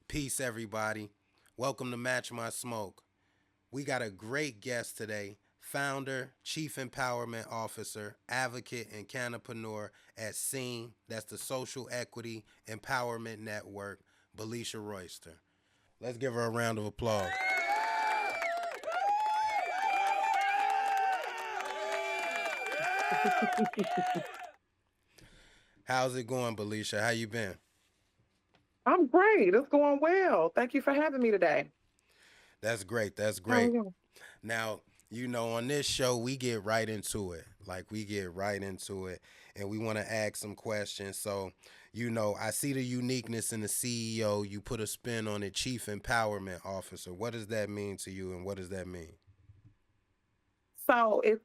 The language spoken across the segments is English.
Peace, everybody. Welcome to Match My Smoke. We got a great guest today, founder, chief empowerment officer, advocate, and cannapreneur at SEEN, that's the Social Equity Empowerment Network, Belicia Royster. Let's give her a round of applause. How's it going, Belicia? How you been? I'm great. It's going well. Thank you for having me today. That's great. That's How are great. you? Now, on this show, we get right into it. We get right into it. And we want to ask some questions. So, I see the uniqueness in the CEO. You put a spin on it, Chief Empowerment Officer. What does that mean to you, and what does that mean?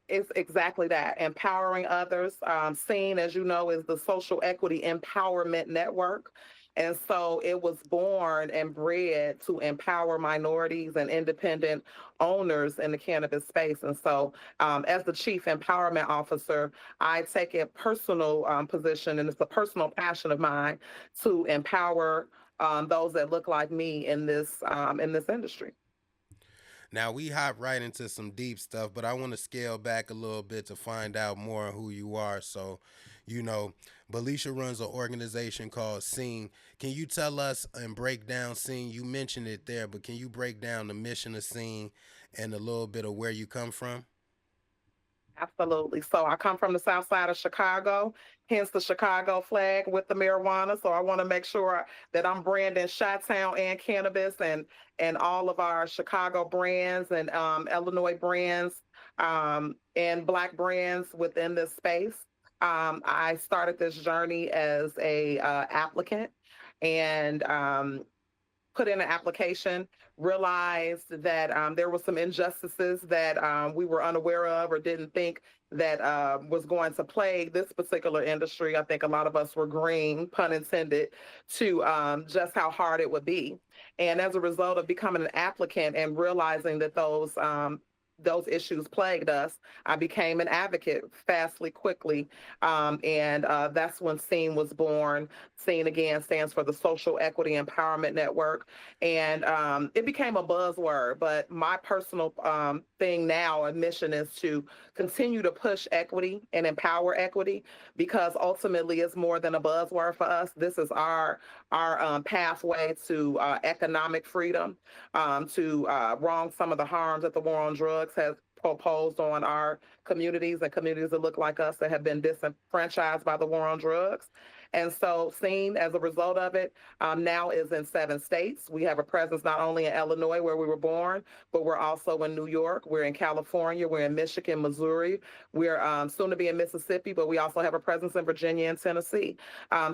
It's exactly that, empowering others. Seen, as you know, is the Social Equity Empowerment Network. And so it was born and bred to empower minorities and independent owners in the cannabis space. And so, as the Chief Empowerment Officer, I take a personal position, and it's a personal passion of mine to empower those that look like me in this industry. Now, we hop right into some deep stuff, but I want to scale back a little bit to find out more who you are. So, you know, Belicia runs an organization called Scene. Can you tell us and break down Scene? You mentioned it there, but can you break down the mission of Scene and a little bit of where you come from? Absolutely. So I come from the south side of Chicago, hence the Chicago flag with the marijuana. So I want to make sure that I'm branding Chi-Town and cannabis and all of our Chicago brands and Illinois brands and Black brands within this space. I started this journey as a applicant and put in an application, realized that there were some injustices that we were unaware of or didn't think that was going to plague this particular industry. I think a lot of us were green, pun intended, to just how hard it would be. And as a result of becoming an applicant and realizing that those issues plagued us, I became an advocate fastly, quickly. And that's when SEEN was born. SEEN, again, stands for the Social Equity Empowerment Network. And it became a buzzword, but my personal thing now and mission is to continue to push equity and empower equity, because ultimately it's more than a buzzword for us. This is our pathway to economic freedom, to wrong some of the harms that the war on drugs has proposed on our communities and communities that look like us that have been disenfranchised by the war on drugs. And so, seen as a result of it, now is in 7 states. We have a presence not only in Illinois, where we were born, but we're also in New York. We're in California. We're in Michigan, Missouri. We're soon to be in Mississippi, but we also have a presence in Virginia and Tennessee.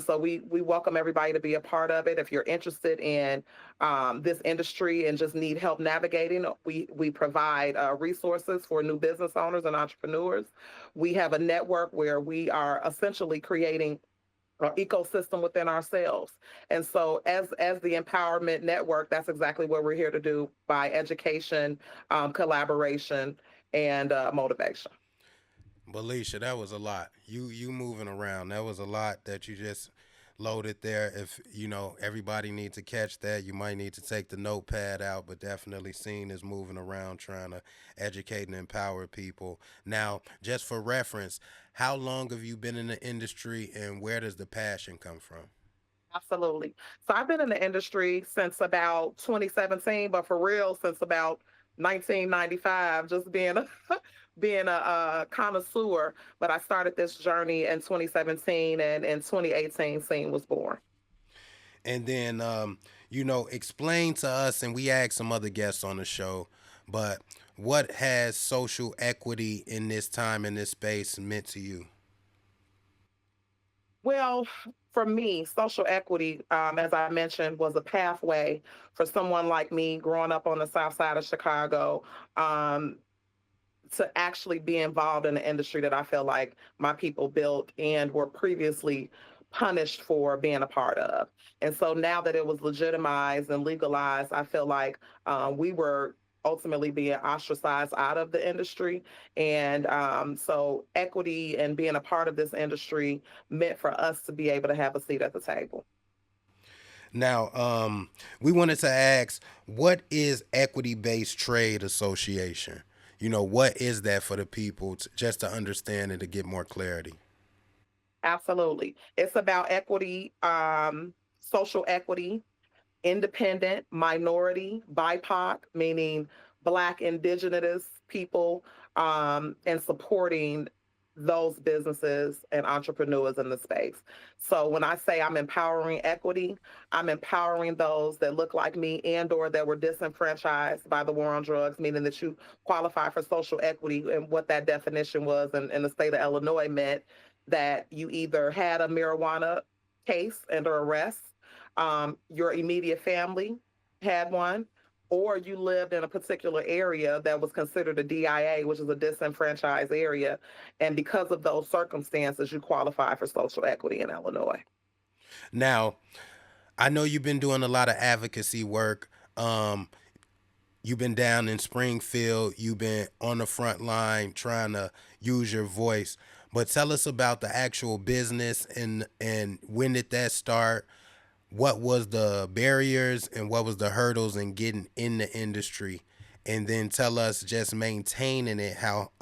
So we welcome everybody to be a part of it. If you're interested in this industry and just need help navigating, we provide resources for new business owners and entrepreneurs. We have a network where we are essentially creating ecosystem within ourselves. And so as the empowerment network, that's exactly what we're here to do by education, collaboration, and motivation. Belicia, that was a lot. You moving around. That was a lot that you just loaded there. If everybody needs to catch that, you might need to take the notepad out, but definitely seen as moving around trying to educate and empower people. Now, just for reference, how long have you been in the industry and where does the passion come from? Absolutely. So I've been in the industry since about 2017, but for real, since about 1995, just being being a connoisseur. But I started this journey in 2017, and in 2018, Scene was born. And then, explain to us, and we asked some other guests on the show, but what has social equity in this time in this space meant to you? Well, for me, social equity, as I mentioned, was a pathway for someone like me growing up on the south side of Chicago, um, to actually be involved in the industry that I feel like my people built and were previously punished for being a part of. And so now that it was legitimized and legalized, I feel like we were ultimately being ostracized out of the industry. And so equity and being a part of this industry meant for us to be able to have a seat at the table. Now, we wanted to ask, what is equity based trade association? What is that for the people, just to understand and to get more clarity? Absolutely. It's about equity, social equity, independent, minority, BIPOC, meaning Black, Indigenous people, and supporting those businesses and entrepreneurs in the space. So when I say I'm empowering equity, I'm empowering those that look like me and or that were disenfranchised by the war on drugs, meaning that you qualify for social equity. And what that definition was in the state of Illinois meant that you either had a marijuana case and or arrest, your immediate family had one, or you lived in a particular area that was considered a DIA, which is a disenfranchised area. And because of those circumstances, you qualify for social equity in Illinois. Now, I know you've been doing a lot of advocacy work. Um, you've been down in Springfield. You've been on the front line trying to use your voice. But tell us about the actual business, and when did that start? What was the barriers and what was the hurdles in getting in the industry? And then tell us just maintaining it, how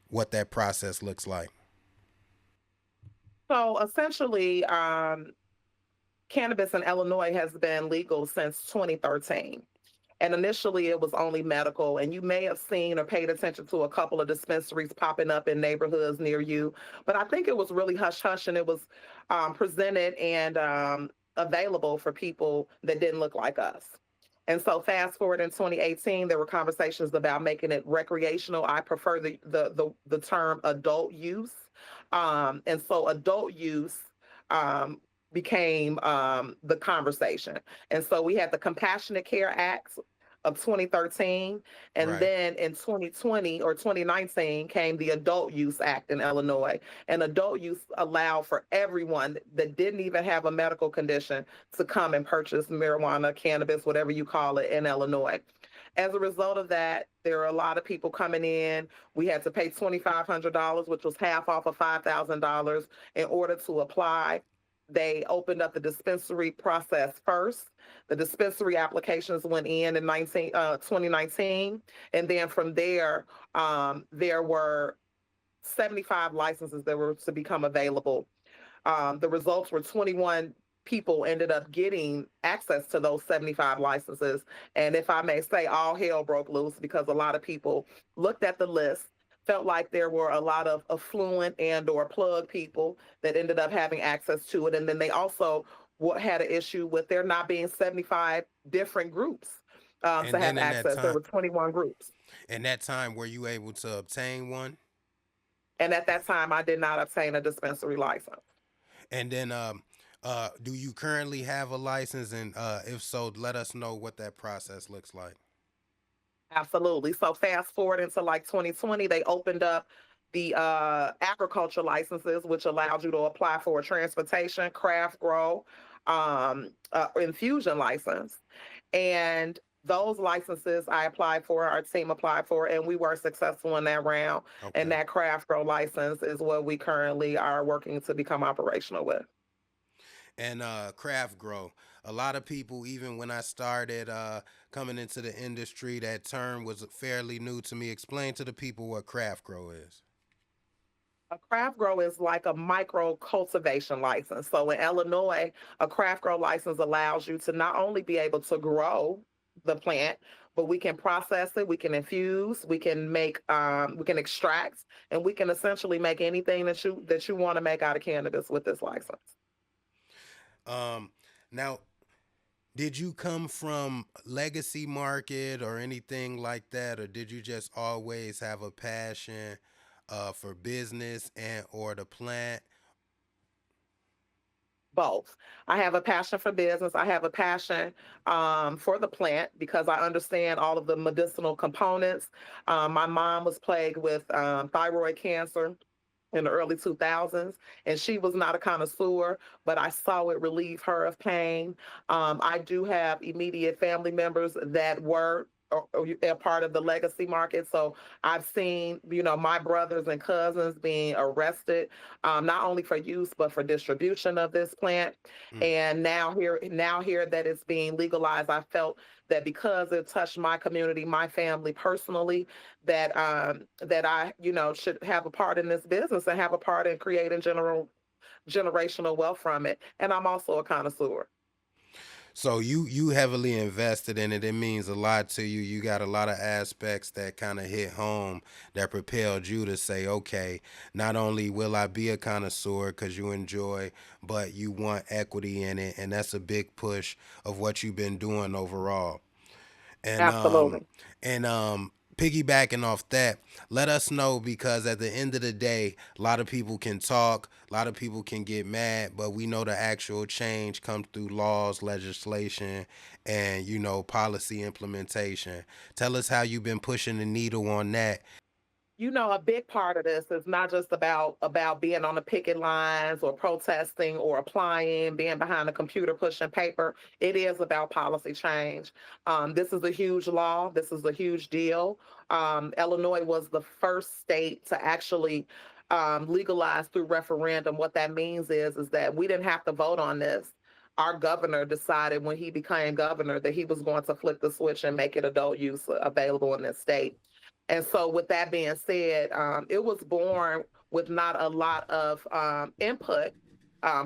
what that process looks like. So essentially, cannabis in Illinois has been legal since 2013. And initially, it was only medical. And you may have seen or paid attention to a couple of dispensaries popping up in neighborhoods near you. But I think it was really hush hush, and it was presented and available for people that didn't look like us. And so, fast forward in 2018, there were conversations about making it recreational. I prefer the term adult use, and so adult use um, became the conversation. And so we had the Compassionate Care Act of 2013. And Right. then in 2020 or 2019 came the Adult Use Act in Illinois. And adult use allowed for everyone that didn't even have a medical condition to come and purchase marijuana, cannabis, whatever you call it, in Illinois. As a result of that, there are a lot of people coming in. We had to pay $2,500, which was half off of $5,000 in order to apply. They opened up the dispensary process first. The dispensary applications went in 2019. And then from there, there were 75 licenses that were to become available. The results were 21 people ended up getting access to those 75 licenses. And if I may say, all hell broke loose because a lot of people looked at the list, felt like there were a lot of affluent and or plug people that ended up having access to it. And then they also had an issue with there not being 75 different groups to And have then access. There were 21 groups. in that time, were you able to obtain one? And at that time, I did not obtain a dispensary license. And then, do you currently have a license? And if so, let us know what that process looks like. Absolutely. So fast forward into like 2020, they opened up the agriculture licenses, which allowed you to apply for a transportation, craft grow, infusion license. And those licenses I applied for, our team applied for, and we were successful in that round. And Okay. that craft grow license is what we currently are working to become operational with. And craft grow. A lot of people, even when I started coming into the industry, that term was fairly new to me. Explain to the people what craft grow is. A craft grow is like a micro cultivation license. So in Illinois, a craft grow license allows you to not only be able to grow the plant, but we can process it, we can infuse, we can extract, and we can essentially make anything that you want to make out of cannabis with this license. Um, Now, did you come from legacy market or anything like that, or did you just always have a passion for business and or the plant? Both. I have a passion for business. I have a passion for the plant because I understand all of the medicinal components. My mom was plagued with thyroid cancer. in the early 2000s, and she was not a connoisseur, but I saw it relieve her of pain. I do have immediate family members that were a part of the legacy market. So I've seen, my brothers and cousins being arrested, not only for use but for distribution of this plant. Mm. And now here that it's being legalized, I felt that because it touched my community, my family personally, that I, should have a part in this business and have a part in creating generational wealth from it. And I'm also a connoisseur. So you heavily invested in it. It means a lot to you. You got a lot of aspects that kind of hit home that propelled you to say, okay, not only will I be a connoisseur because you enjoy, but you want equity in it, and that's a big push of what you've been doing overall. And Absolutely. piggybacking off that, let us know, because at the end of the day, a lot of people can talk, a lot of people can get mad, but we know the actual change comes through laws, legislation, and policy implementation. Tell us how you've been pushing the needle on that. A big part of this is not just about being on the picket lines or protesting or applying, being behind the computer pushing paper. It is about policy change. This is a huge law. This is a huge deal. Illinois was the first state to actually legalize through referendum. What that means is that we didn't have to vote on this. Our governor decided when he became governor that he was going to flip the switch and make it adult use available in this state. And so, with that being said, it was born with not a lot of input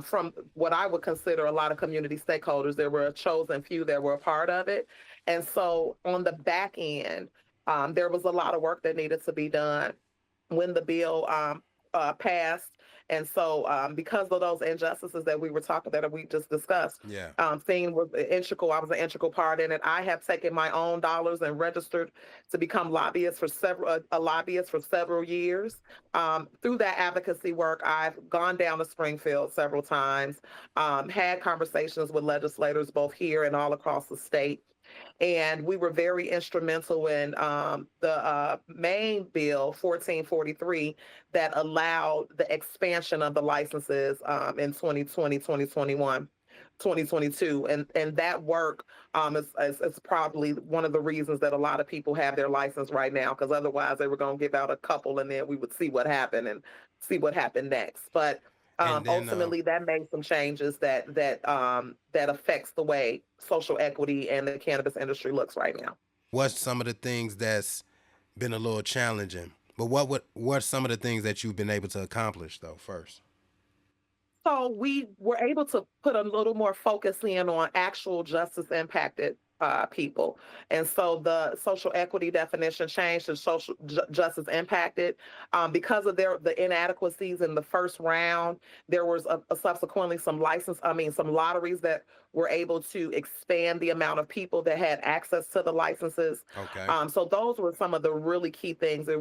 from what I would consider a lot of community stakeholders. There were a chosen few that were a part of it. And so, on the back end, there was a lot of work that needed to be done when the bill passed. And so, because of those injustices that we just discussed, Yeah. thing was integral. I was an integral part in it. I have taken my own dollars and registered to become a lobbyist for several years. Through that advocacy work, I've gone down to Springfield several times, had conversations with legislators both here and all across the state, and we were very instrumental in the main bill 1443 that allowed the expansion of the licenses in 2020, 2021, 2022, and that work is probably one of the reasons that a lot of people have their license right now, because otherwise they were going to give out a couple and then we would see what happened and see what happened next. But And then ultimately that made some changes that affects the way social equity and the cannabis industry looks right now. what's some of the things that's been a little challenging? But what's some of the things that you've been able to accomplish though first? So we were able to put a little more focus in on actual justice impacted people. And so the social equity definition changed to justice impacted. Because of the inadequacies in the first round, there was subsequently some lotteries that were able to expand the amount of people that had access to the licenses. Okay. So those were some of the really key things that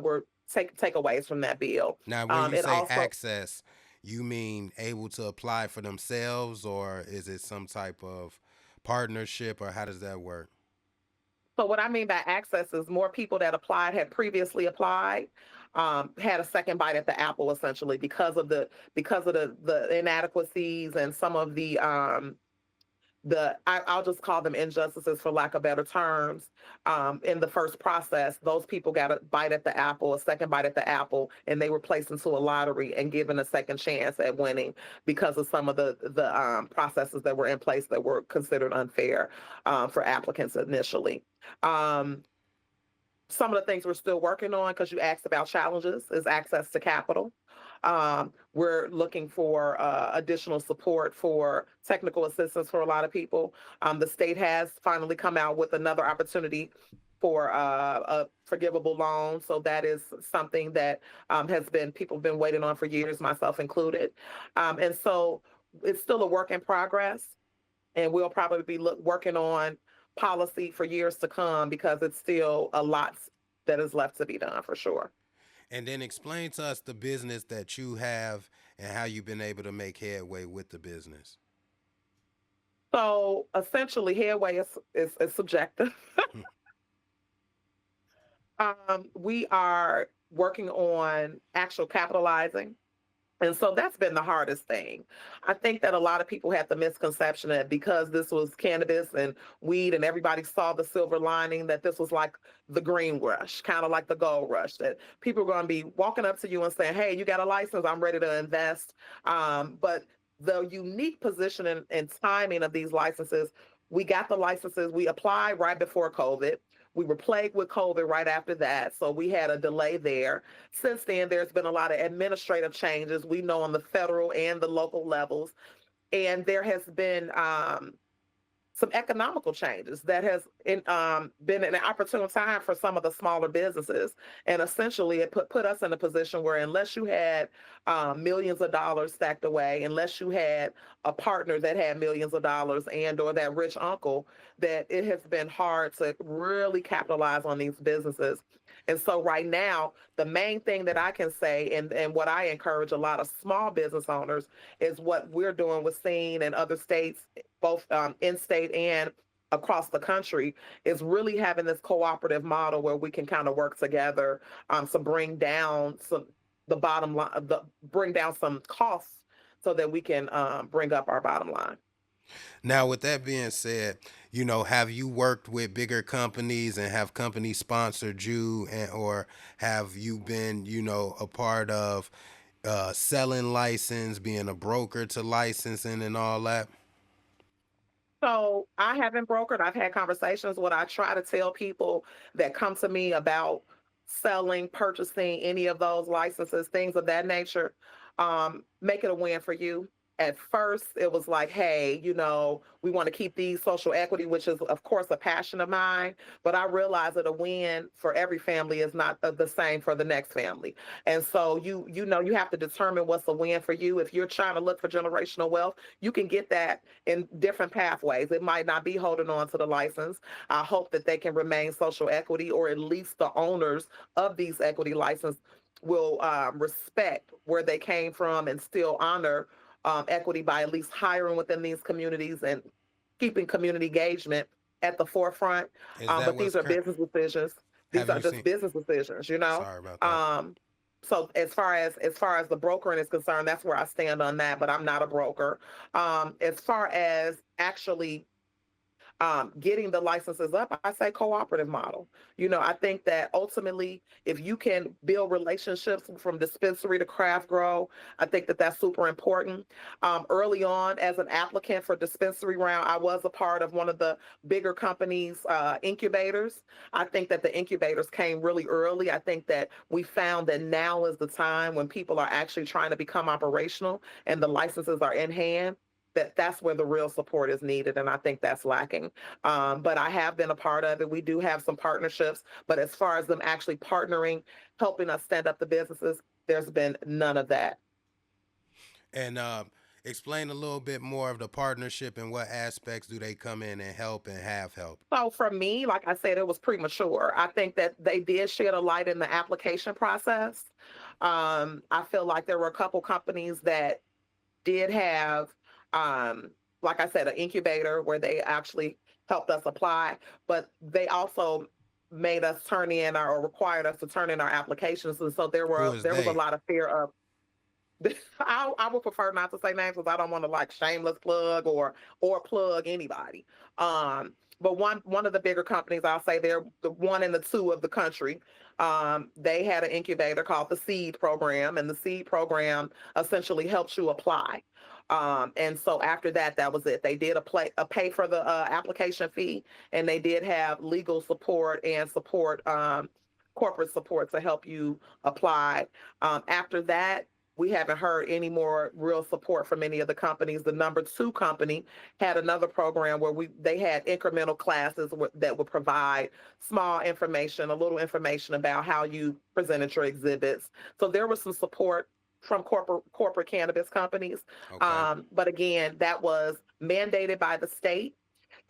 were takeaways from that bill. Now, when you It say also access, you mean able to apply for themselves, or is it some type of partnership, or how does that work? So what I mean by access is more people that applied had previously applied, had a second bite at the apple essentially because of the inadequacies and some of I'll just call them injustices for lack of better terms. In the first process, those people got a bite at the apple, a second bite at the apple, and they were placed into a lottery and given a second chance at winning because of some of the processes that were in place that were considered unfair for applicants initially. Um, some of the things we're still working on, because you asked about challenges, is access to capital. We're looking for additional support for technical assistance for a lot of people. The state has finally come out with another opportunity for a forgivable loan. So that is something that people have been waiting on for years, myself included. And so it's still a work in progress, and we'll probably be working on policy for years to come because it's still a lot that is left to be done for sure. And then explain to us the business that you have and how you've been able to make headway with the business. So essentially, headway is subjective. We are. working on actual capitalizing. And so that's been the hardest thing. I think that a lot of people had the misconception that because this was cannabis and weed and everybody saw the silver lining, that this was like the green rush, kind of like the gold rush, that people are going to be walking up to you and saying, hey, you got a license, I'm ready to invest. But the unique position and timing of these licenses, we got the licenses, we applied right before COVID. We were plagued with COVID right after that. So we had a delay there. Since then, there's been a lot of administrative changes, we know, on the federal and the local levels. And there has been some economical changes that has been an opportune time for some of the smaller businesses. And essentially, it put us in a position where unless you had millions of dollars stacked away, unless you had a partner that had millions of dollars and or that rich uncle, that it has been hard to really capitalize on these businesses. And so right now, the main thing that I can say, and what I encourage a lot of small business owners, is what we're doing with Scene and other states, both in state and across the country, is really having this cooperative model where we can kind of work together to bring down some the bottom line, bring down some costs so that we can bring up our bottom line. Now, with that being said, have you worked with bigger companies and have companies sponsored you, and or have you been, a part of selling license, being a broker to licensing and all that? So I haven't brokered. I've had conversations. What I try to tell people that come to me about selling, purchasing any of those licenses, things of that nature, make it a win for you. At first, it was like, hey, we want to keep these social equity, which is, of course, a passion of mine. But I realize that a win for every family is not the same for the next family. And so you have to determine what's a win for you. If you're trying to look for generational wealth, you can get that in different pathways. It might not be holding on to the license. I hope that they can remain social equity, or at least the owners of these equity license will respect where they came from and still honor equity by at least hiring within these communities and keeping community engagement at the forefront. Is that But what's these are current? business decisions. These Have are you just seen? business decisions, you know. Sorry about that. Um, so as far as the brokering is concerned, that's where I stand on that. But I'm not a broker. As far as actually getting the licenses up, I say cooperative model. I think that ultimately, if you can build relationships from dispensary to craft grow, I think that that's super important. Early on, as an applicant for dispensary round, I was a part of one of the bigger companies' incubators. I think that the incubators came really early. I think that we found that now is the time when people are actually trying to become operational and the licenses are in hand, that's where the real support is needed, and I think that's lacking. But I have been a part of it. We do have some partnerships, but as far as them actually partnering, helping us stand up the businesses, there's been none of that. And explain a little bit more of the partnership and what aspects do they come in and help and have helped. So for me, like I said, it was premature. I think that they did shed a light in the application process. I feel like there were a couple companies that did have, um, like I said, an incubator where they actually helped us apply, but they also made us turn in our, or required us to turn in our applications, and so there Who were is there was a they? lot of fear of. I would prefer not to say names because I don't want to like shameless plug or plug anybody. But one of the bigger companies, I'll say they're the one and the two of the country. They had an incubator called the Seed Program, and the Seed Program essentially helps you apply. And so after that, that was it. They did a pay for the application fee, and they did have legal support and support, corporate support to help you apply. After that, we haven't heard any more real support from any of the companies. The number two company had another program where they had incremental classes that would provide small information, a little information about how you presented your exhibits. So there was some support from corporate cannabis companies. Okay. But again, that was mandated by the state,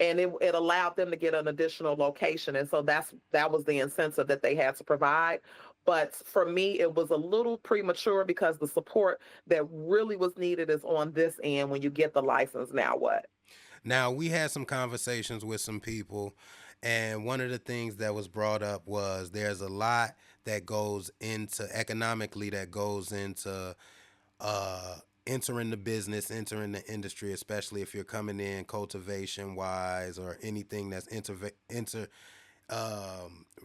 and it allowed them to get an additional location, and so that was the incentive that they had to provide. But for me, it was a little premature because the support that really was needed is on this end. When you get the license, now what? Now, we had some conversations with some people, and one of the things that was brought up was there's a lot that goes into economically, that goes into uh, entering the business, entering the industry, especially if you're coming in cultivation wise or anything that's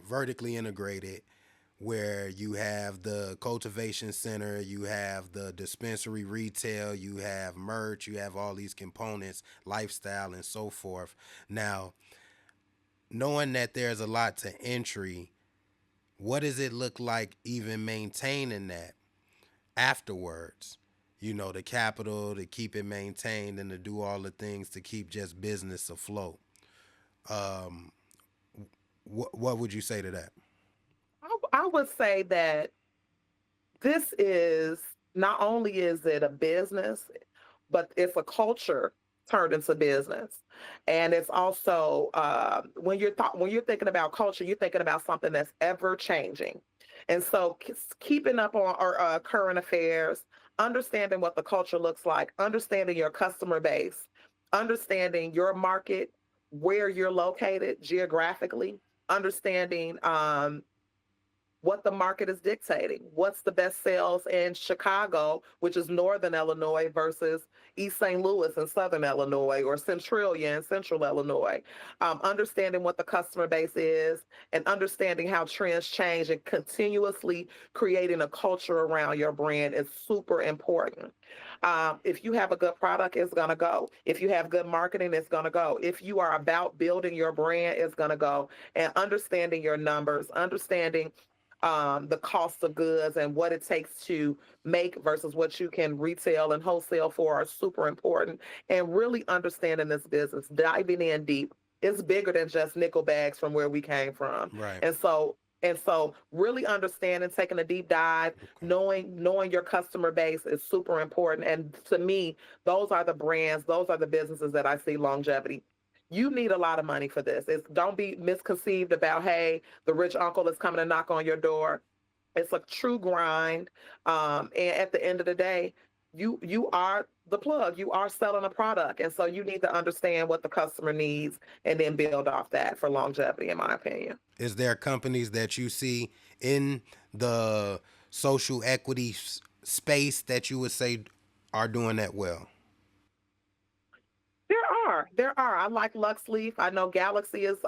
vertically integrated, where you have the cultivation center, you have the dispensary retail, you have merch, you have all these components, lifestyle, and so forth. Now, knowing that there's a lot to entry, what does it look like even maintaining that afterwards? You know, the capital to keep it maintained and to do all the things to keep just business afloat. Um, what would you say to that? I would say that this is not only is it a business, but it's a culture turned into business, and it's also when you're thinking about culture, you're thinking about something that's ever changing, and so keeping up on our current affairs, understanding what the culture looks like, understanding your customer base, understanding your market, where you're located geographically, understanding what the market is dictating. What's the best sales in Chicago, which is Northern Illinois, versus East St. Louis and Southern Illinois, or Centralia and Central Illinois. Understanding what the customer base is and understanding how trends change and continuously creating a culture around your brand is super important. If you have a good product, it's going to go. If you have good marketing, it's going to go. If you are about building your brand, it's going to go. And understanding your numbers, understanding the cost of goods and what it takes to make versus what you can retail and wholesale for are super important. And really understanding this business, diving in deep. It's bigger than just nickel bags from where we came from. Right. And so really understanding, taking a deep dive, Okay. knowing your customer base is super important. And to me, those are the brands, those are the businesses that I see longevity. You need a lot of money for this. It's don't be misconceived about, hey, the rich uncle is coming to knock on your door. It's a true grind. And at the end of the day, you are the plug. You are selling a product. And so you need to understand what the customer needs and then build off that for longevity, in my opinion. Is there companies that you see in the social equity space that you would say are doing that well? There are. I like Lux Leaf. I know Galaxy is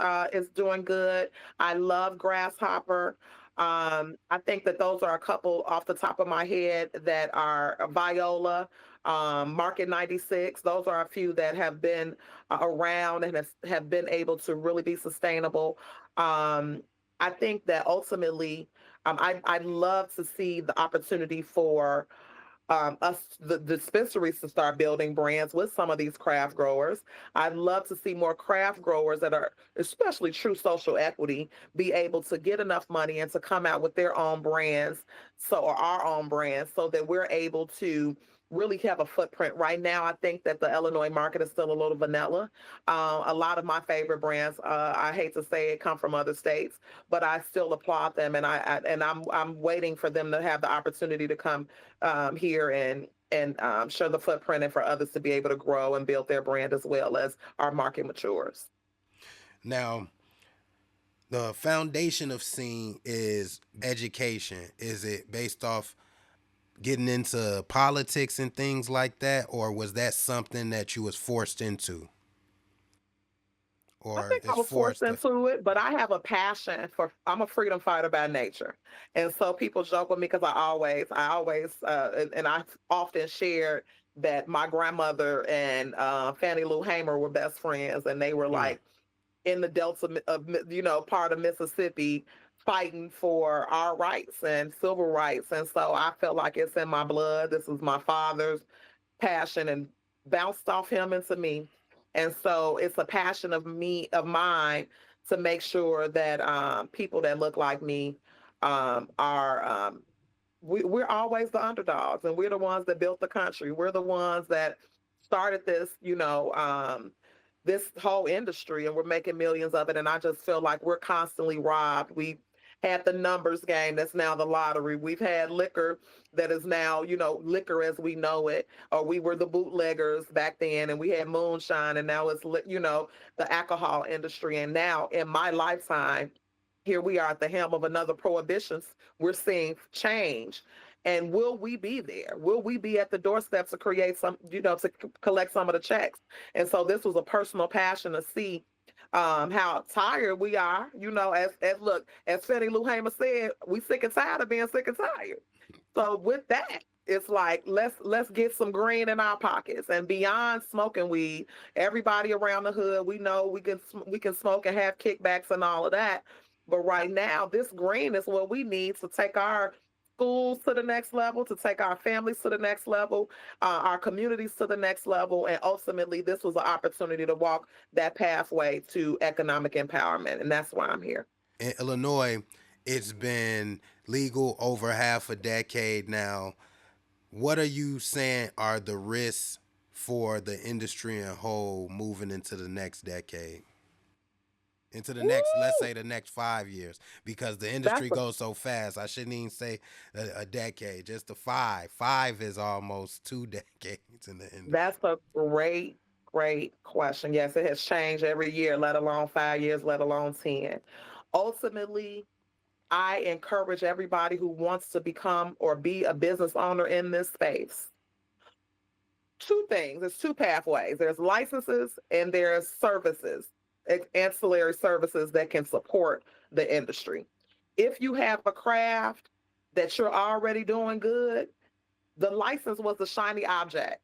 doing good. I love Grasshopper. I think that those are a couple off the top of my head that are Viola, Market 96. Those are a few that have been around and have been able to really be sustainable. Um, I think that ultimately, I'd love to see the opportunity for us, the dispensaries, to start building brands with some of these craft growers. I'd love to see more craft growers that are, especially true social equity, be able to get enough money and to come out with their own brands, or our own brands, so that we're able to really have a footprint. Right now, I think that the Illinois market is still a little vanilla. A lot of my favorite brands, I hate to say it, come from other states, but I still applaud them, and I'm waiting for them to have the opportunity to come here and show the footprint, and for others to be able to grow and build their brand as well as our market matures. Now, the foundation of scene is education. Is it based off getting into politics and things like that, or was that something that you was forced into, I or think I is was forced forced to? into it, but I have a passion for. I'm a freedom fighter by nature, and so people joke with me because and I often shared that my grandmother and Fannie Lou Hamer were best friends, and they were Hmm. like in the Delta of part of Mississippi fighting for our rights and civil rights, and so I felt like it's in my blood. This was my father's passion and bounced off him into me. And so it's a passion of mine, to make sure that people that look like me are we're always the underdogs, and we're the ones that built the country. We're the ones that started this, this whole industry, and we're making millions of it. And I just feel like we're constantly robbed. We had the numbers game, that's now the lottery. We've had liquor that is now, liquor as we know it, or we were the bootleggers back then, and we had moonshine, and now it's, the alcohol industry. And now in my lifetime, here we are at the helm of another prohibitions. We're seeing change. And will we be there? Will we be at the doorstep to create some, to collect some of the checks? And so this was a personal passion to see how tired we are. As look, as Fetty Lou Hamer said, we sick and tired of being sick and tired. So with that, it's like let's get some green in our pockets. And beyond smoking weed, everybody around the hood, we know we can smoke and have kickbacks and all of that. But right now, this green is what we need to take our schools to the next level, to take our families to the next level, our communities to the next level. And ultimately, this was an opportunity to walk that pathway to economic empowerment. And that's why I'm here. In Illinois, it's been legal over half a decade now. What are you saying are the risks for the industry in whole moving into the next decade? Into the next, let's Woo! say the next 5 years, because the industry That's a goes so fast. I shouldn't even say a decade, just the five. Five is almost 2 decades in the That's industry. a great question. Yes, it has changed every year, let alone 5 years, let alone 10. Ultimately, I encourage everybody who wants to become or be a business owner in this space. Two things. There's two pathways. There's licenses and there's services, ancillary services that can support the industry. If you have a craft that you're already doing good, the license was the shiny object.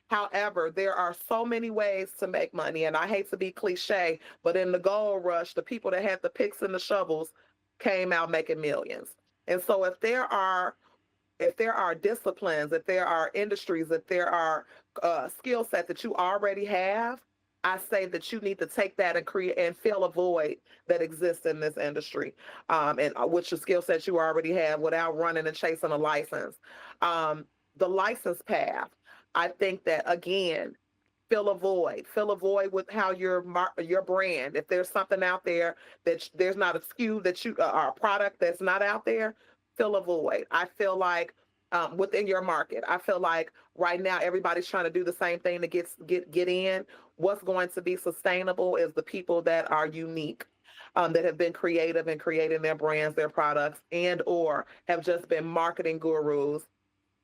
However, there are so many ways to make money, and I hate to be cliche, but in the gold rush, the people that had the picks and the shovels came out making millions. And so if there are disciplines, if there are industries, if there are skill sets that you already have, I say that you need to take that and create and fill a void that exists in this industry, and which the skill sets you already have without running and chasing a license. Um, the license path, I think that again, fill a void with how your brand. If there's something out there that there's not a SKU that you or a product that's not out there, fill a void. I feel like within your market, I feel like right now everybody's trying to do the same thing to get in. What's going to be sustainable is the people that are unique. That have been creative in creating their brands, their products, and or have just been marketing gurus.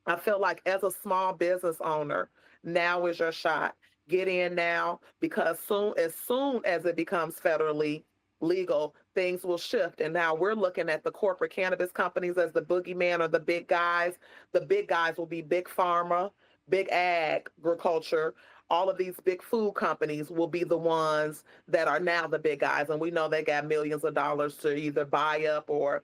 I feel like as a small business owner, now is your shot. Get in now, because as soon as it becomes federally legal, things will shift. And now we're looking at the corporate cannabis companies as the boogeyman or the big guys. The big guys will be big pharma, big agriculture. All of these big food companies will be the ones that are now the big guys. And we know they got millions of dollars to either buy up or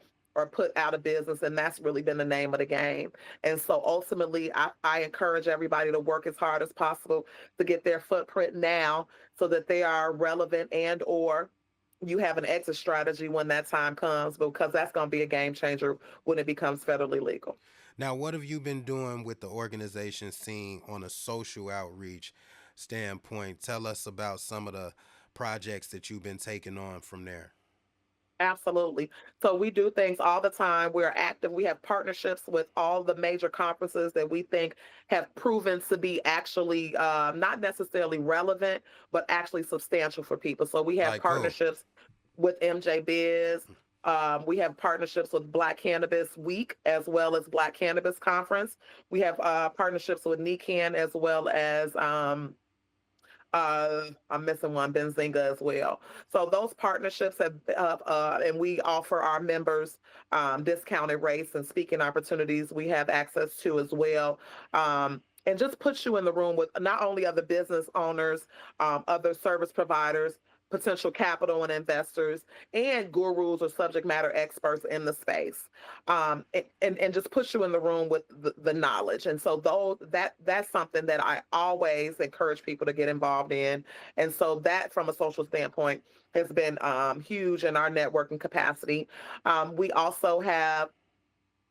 put out of business. And that's really been the name of the game. And so ultimately, I encourage everybody to work as hard as possible to get their footprint now so that they are relevant and or you have an exit strategy when that time comes, because that's going to be a game changer when it becomes federally legal. Now, what have you been doing with the organization scene on a social outreach standpoint? Tell us about some of the projects that you've been taking on from there. Absolutely. So we do things all the time. We're active. We have partnerships with all the major conferences that we think have proven to be actually not necessarily relevant, but actually substantial for people. So we have Like who? partnerships with MJ Biz. We have partnerships with Black Cannabis Week as well as Black Cannabis Conference. We have partnerships with NECAN as well as I'm missing one, Benzinga as well. So those partnerships and we offer our members discounted rates and speaking opportunities we have access to as well. And just puts you in the room with not only other business owners, other service providers, potential capital and investors, and gurus or subject matter experts in the space, and just puts you in the room with the knowledge. And so that's something that I always encourage people to get involved in. And so that, from a social standpoint, has been huge in our networking capacity. We also have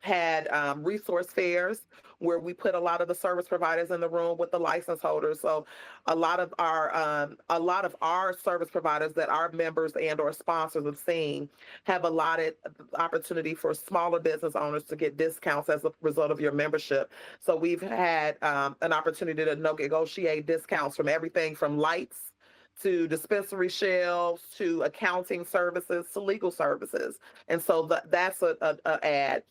had resource fairs where we put a lot of the service providers in the room with the license holders. So a lot of our service providers that our members and or sponsors have seen have allotted opportunity for smaller business owners to get discounts as a result of your membership. So we've had an opportunity to negotiate discounts from everything from lights to dispensary shelves, to accounting services, to legal services. And so that's a ad.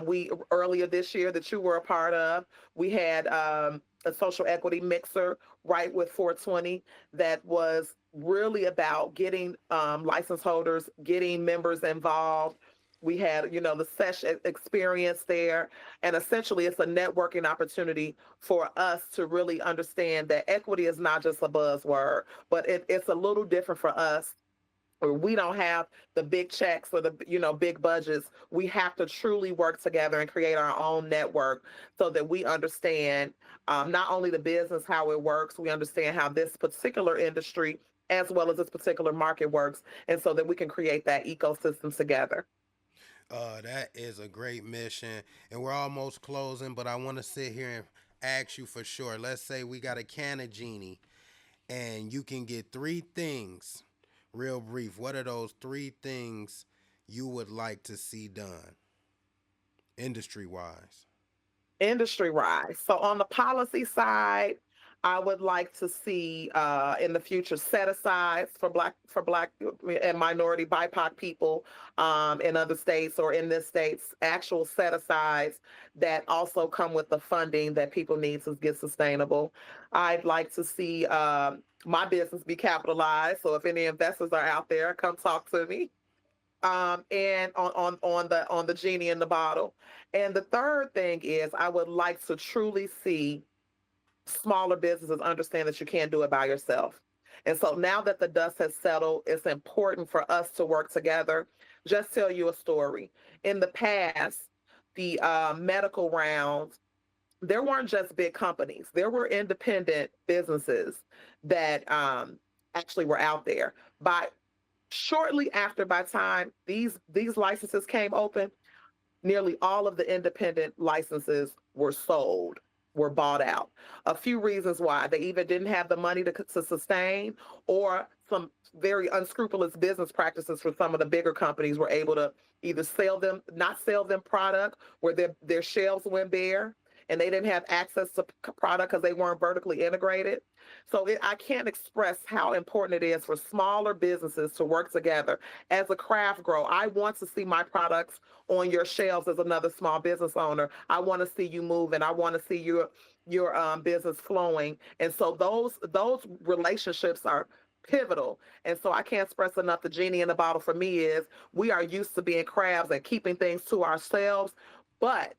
We earlier this year that you were a part of, we had a social equity mixer right with 420 that was really about getting license holders, getting members involved. We had, the session experience there, and essentially it's a networking opportunity for us to really understand that equity is not just a buzzword, but it's a little different for us, where we don't have the big checks or the big budgets. We have to truly work together and create our own network so that we understand not only the business, how it works, we understand how this particular industry as well as this particular market works, and so that we can create that ecosystem together. That is a great mission, and we're almost closing. But I want to sit here and ask you for sure. Let's say we got a can of genie, and you can get three things, real brief. What are those three things you would like to see done, industry wise? Industry wise. So on the policy side, I would like to see in the future set asides for black and minority BIPOC people in other states or in this states, actual set asides that also come with the funding that people need to get sustainable. I'd like to see my business be capitalized. So if any investors are out there, come talk to me. And on the genie in the bottle. And the third thing is I would like to truly see smaller businesses understand that you can't do it by yourself. And so now that the dust has settled, it's important for us to work together. Just tell you a story. In the past, the medical rounds, there weren't just big companies. There were independent businesses that actually were out there. By shortly after, by time these licenses came open, nearly all of the independent licenses were sold, were bought out. A few reasons why: they either didn't have the money to sustain, or some very unscrupulous business practices from some of the bigger companies were able to either not sell them product, where their shelves went bare and they didn't have access to product because they weren't vertically integrated. So I can't express how important it is for smaller businesses to work together. As a craft grow, I want to see my products on your shelves as another small business owner. I want to see you moving. I want to see your business flowing. And so those relationships are pivotal. And so I can't express enough, the genie in the bottle for me is we are used to being crabs and keeping things to ourselves. But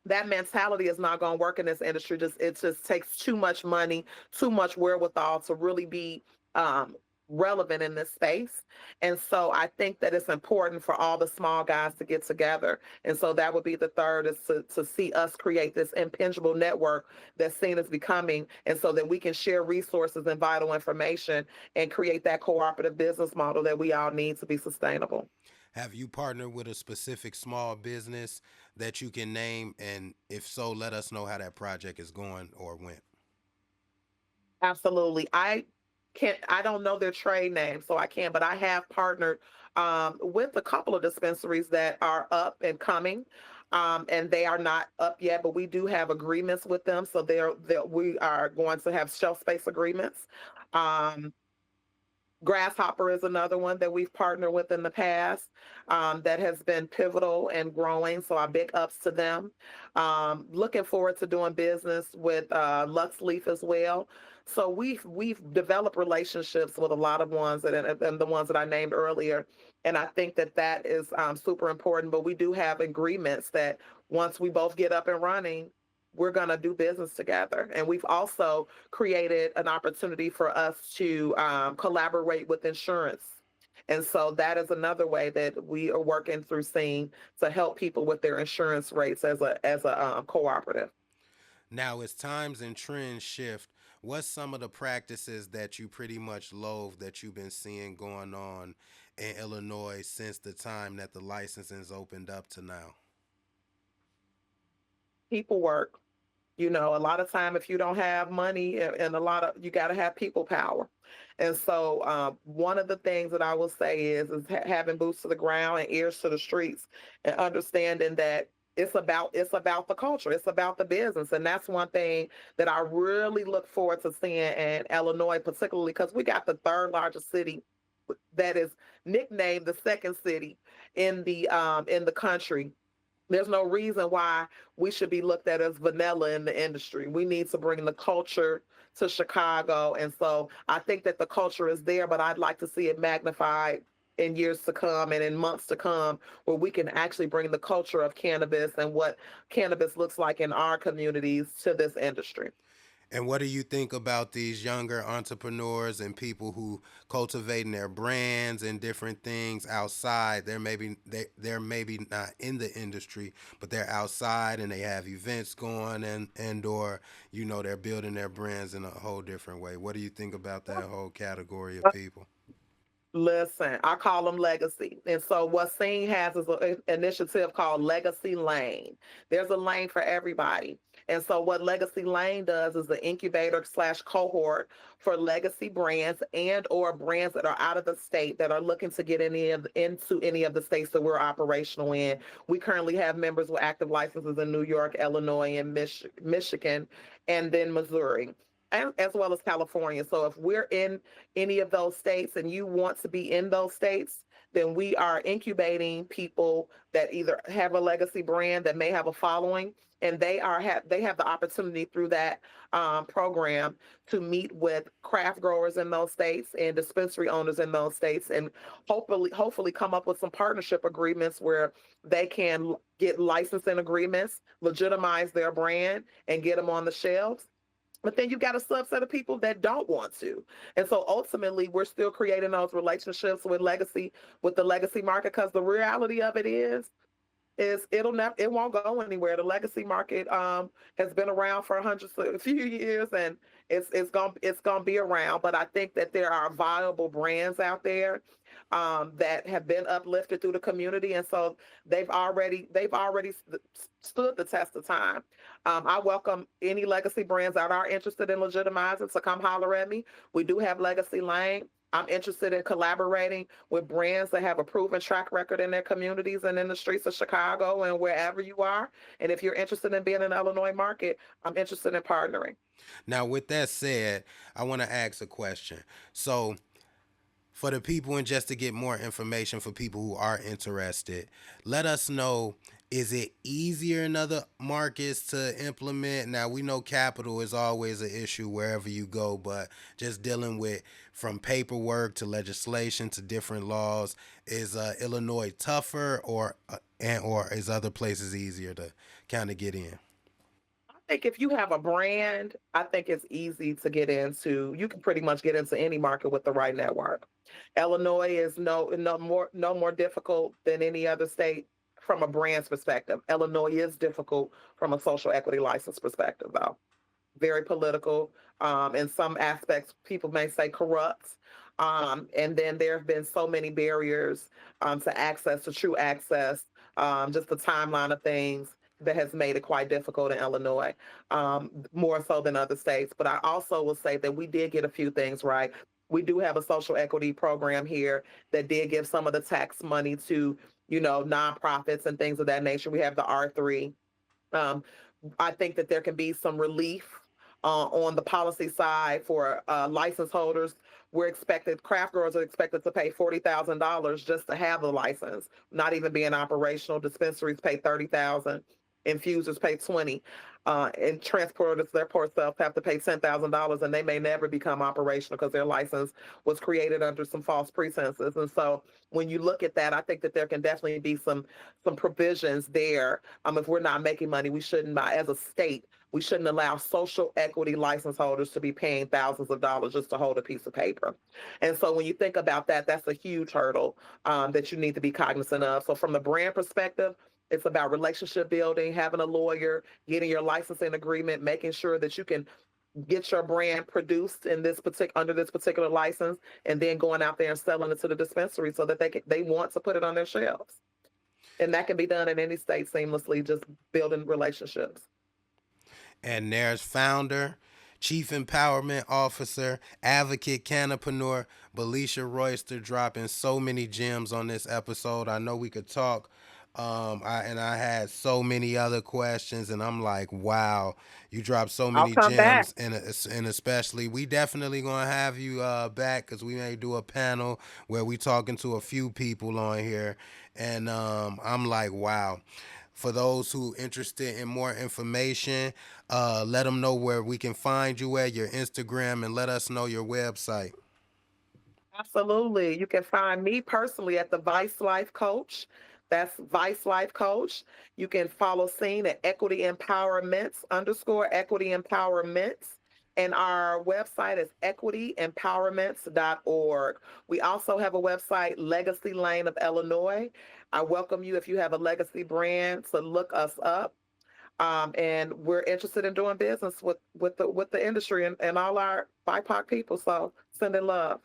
that mentality is not going to work in this industry. It just takes too much money, too much wherewithal to really be um, relevant in this space. And so I think that it's important for all the small guys to get together. And so that would be the third, is to see us create this impingible network that's seen as becoming, and so that we can share resources and vital information and create that cooperative business model that we all need to be sustainable. Have you partnered with a specific small business that you can name? And if so, let us know how that project is going or went. Absolutely. I don't know their trade name, so I can't, but I have partnered with a couple of dispensaries that are up and coming. And they are not up yet, but we do have agreements with them. So we are going to have shelf space agreements. Um, Grasshopper is another one that we've partnered with in the past, that has been pivotal and growing. So our big ups to them. Looking forward to doing business with Lux Leaf as well. So we've developed relationships with a lot of ones and the ones that I named earlier, and I think that that is super important. But we do have agreements that once we both get up and running, we're going to do business together. And we've also created an opportunity for us to collaborate with insurance. And so that is another way that we are working through seeing to help people with their insurance rates as a cooperative. Now, as times and trends shift, what's some of the practices that you pretty much loathe that you've been seeing going on in Illinois since the time that the licensing's opened up to now? People work. A lot of time, if you don't have money, and a lot of, you got to have people power. And so one of the things that I will say is having boots to the ground and ears to the streets, and understanding that it's about the culture, it's about the business, and that's one thing that I really look forward to seeing in Illinois, particularly because we got the third largest city that is nicknamed the second city in the country. There's no reason why we should be looked at as vanilla in the industry. We need to bring the culture to Chicago. And so I think that the culture is there, but I'd like to see it magnified in years to come and in months to come, where we can actually bring the culture of cannabis and what cannabis looks like in our communities to this industry. And what do you think about these younger entrepreneurs and people who cultivating their brands and different things outside? They're maybe not in the industry, but they're outside and they have events going and or they're building their brands in a whole different way. What do you think about that whole category of people? Listen, I call them legacy. And so what Sing has is an initiative called Legacy Lane. There's a lane for everybody. And so what Legacy Lane does is the incubator slash cohort for legacy brands and or brands that are out of the state that are looking to get into any of the states that we're operational in. We currently have members with active licenses in New York, Illinois, and Michigan, and then Missouri, and as well as California. So if we're in any of those states and you want to be in those states, then we are incubating people that either have a legacy brand that may have a following, and they have the opportunity through that program to meet with craft growers in those states and dispensary owners in those states, and hopefully come up with some partnership agreements where they can get licensing agreements, legitimize their brand, and get them on the shelves. But then you got a subset of people that don't want to. And so ultimately, we're still creating those relationships with the legacy market, because the reality of it is it won't go anywhere. The legacy market has been around for a few years, and it's gonna be around. But I think that there are viable brands out there that have been uplifted through the community, and so they've already stood the test of time. I welcome any legacy brands that are interested in legitimizing to come holler at me. We do have Legacy Lane. I'm interested in collaborating with brands that have a proven track record in their communities and in the streets of Chicago and wherever you are. And if you're interested in being in the Illinois market, I'm interested in partnering. Now, with that said, I want to ask a question. So, for the people and just to get more information for people who are interested, let us know, is it easier in other markets to implement? Now we know capital is always an issue wherever you go, but just dealing with from paperwork to legislation to different laws, is Illinois tougher or is other places easier to kind of get in? I think if you have a brand, I think it's easy to get into. You can pretty much get into any market with the right network. Illinois is no more difficult than any other state from a brand's perspective. Illinois is difficult from a social equity license perspective, though. Very political. In some aspects, people may say corrupt. And then there have been so many barriers to access, to true access, just the timeline of things that has made it quite difficult in Illinois, more so than other states. But I also will say that we did get a few things right. We do have a social equity program here that did give some of the tax money to, nonprofits and things of that nature. We have the R3. Um, I think that there can be some relief on the policy side for license holders. Craft growers are expected to pay $40,000 just to have the license, not even being operational. Dispensaries pay 30,000, infusers pay 20, and transporters, their poor self, have to pay $10,000, and they may never become operational because their license was created under some false pretenses. And so when you look at that, I think that there can definitely be some provisions there. If we're not making money, we shouldn't, as a state, we shouldn't allow social equity license holders to be paying thousands of dollars just to hold a piece of paper. And so when you think about that, that's a huge hurdle that you need to be cognizant of. So from the brand perspective, it's about relationship building, having a lawyer, getting your licensing agreement, making sure that you can get your brand produced in under this particular license, and then going out there and selling it to the dispensary so that they want to put it on their shelves. And that can be done in any state seamlessly, just building relationships. And there's founder, chief empowerment officer, advocate, cannapreneur, Belicia Royster, dropping so many gems on this episode. I know we could talk I had so many other questions, and I'm like, wow, you dropped so I'll many come back. gems, and especially we definitely gonna have you back because we may do a panel where we talking to a few people on here, and I'm like, wow. For those who interested in more information, let them know where we can find you at your Instagram, and let us know your website. Absolutely. You can find me personally at the Vice Life Coach. That's Vice Life Coach. You can follow Scene at Equity Empowerments underscore Equity Empowerments. And our website is equityempowerments.org. We also have a website, Legacy Lane of Illinois. I welcome you if you have a legacy brand to look us up. And we're interested in doing business with the industry and all our BIPOC people. So send in love.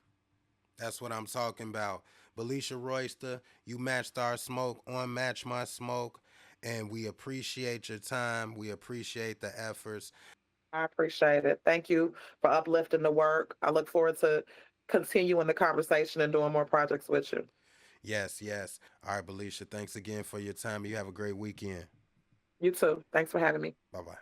That's what I'm talking about. Belicia Royster, you matched our smoke on Match My Smoke, and we appreciate your time. We appreciate the efforts. I appreciate it. Thank you for uplifting the work. I look forward to continuing the conversation and doing more projects with you. Yes, yes. All right, Belicia, thanks again for your time. You have a great weekend. You too. Thanks for having me. Bye bye.